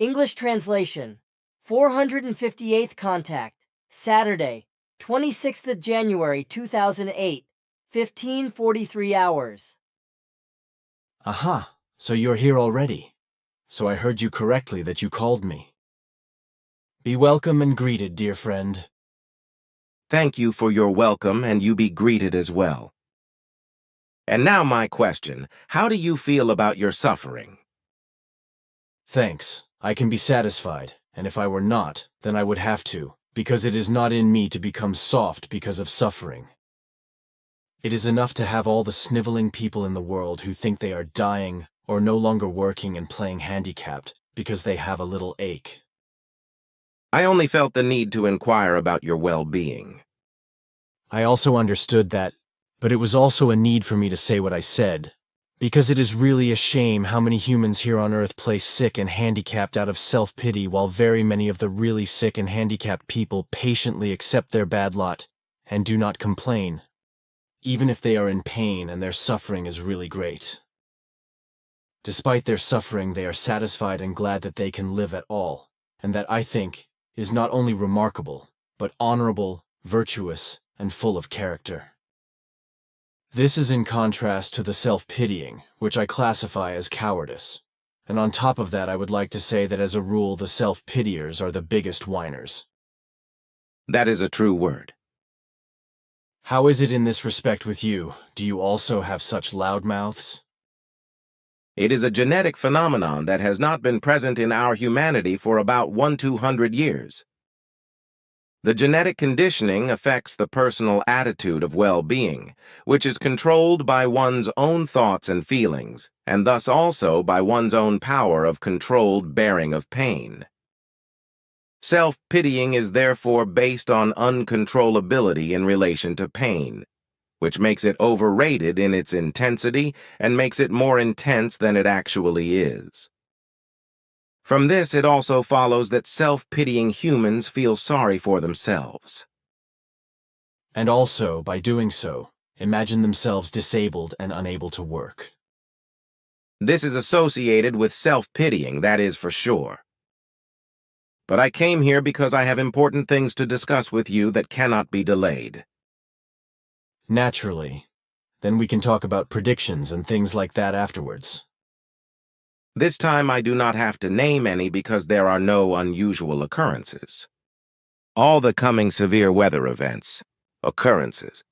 English translation. 458th contact. Saturday, 26th of January 2008, 15:43 hours. Aha, so you're here already. So I heard you correctly that you called me. Be welcome and greeted, dear friend. Thank you for your welcome, and you be greeted as well. And now my question, how do you feel about your suffering? Thanks, I can be satisfied, and if I were not, then I would have to, because it is not in me to become soft because of suffering. It is enough to have all the sniveling people in the world who think they are dying or no longer working and playing handicapped because they have a little ache. I only felt the need to inquire about your well-being. I also understood that, but it was also a need for me to say what I said, because it is really a shame how many humans here on Earth play sick and handicapped out of self-pity, while very many of the really sick and handicapped people patiently accept their bad lot and do not complain, even if they are in pain and their suffering is really great. Despite their suffering, they are satisfied and glad that they can live at all, and that, I think, is not only remarkable, but honorable, virtuous, and full of character. This is in contrast to the self-pitying, which I classify as cowardice. And on top of that, I would like to say that as a rule, the self-pitiers are the biggest whiners. That is a true word. How is it in this respect with you? Do you also have such loud mouths? It is a genetic phenomenon that has not been present in our humanity for about 100–200 years. The genetic conditioning affects the personal attitude of well-being, which is controlled by one's own thoughts and feelings, and thus also by one's own power of controlled bearing of pain. Self-pitying is therefore based on uncontrollability in relation to pain, which makes it overrated in its intensity and makes it more intense than it actually is. From this, it also follows that self-pitying humans feel sorry for themselves. And also, by doing so, imagine themselves disabled and unable to work. This is associated with self-pitying, that is for sure. But I came here because I have important things to discuss with you that cannot be delayed. Naturally. Then we can talk about predictions and things like that afterwards. This time I do not have to name any because there are no unusual occurrences. All the coming severe weather events, occurrences,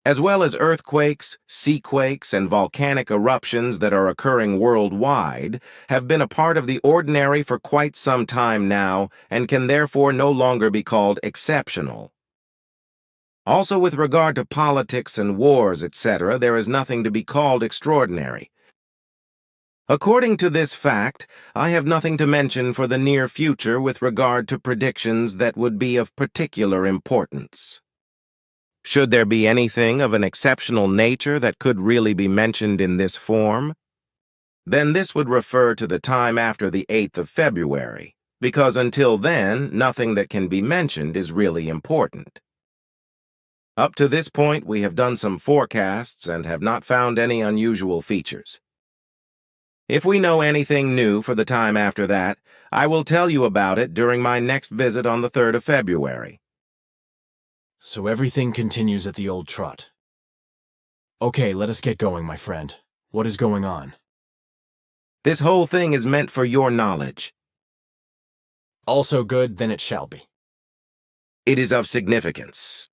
as well as earthquakes, seaquakes, and volcanic eruptions that are occurring worldwide, have been a part of the ordinary for quite some time now and can therefore no longer be called exceptional. Also, with regard to politics and wars, etc., there is nothing to be called extraordinary. According to this fact, I have nothing to mention for the near future with regard to predictions that would be of particular importance. Should there be anything of an exceptional nature that could really be mentioned in this form, then this would refer to the time after the 8th of February, because until then, nothing that can be mentioned is really important. Up to this point, we have done some forecasts and have not found any unusual features. If we know anything new for the time after that, I will tell you about it during my next visit on the 3rd of February. So everything continues at the old trot. Okay, let us get going, my friend. What is going on? This whole thing is meant for your knowledge. Also good, then it shall be. It is of significance.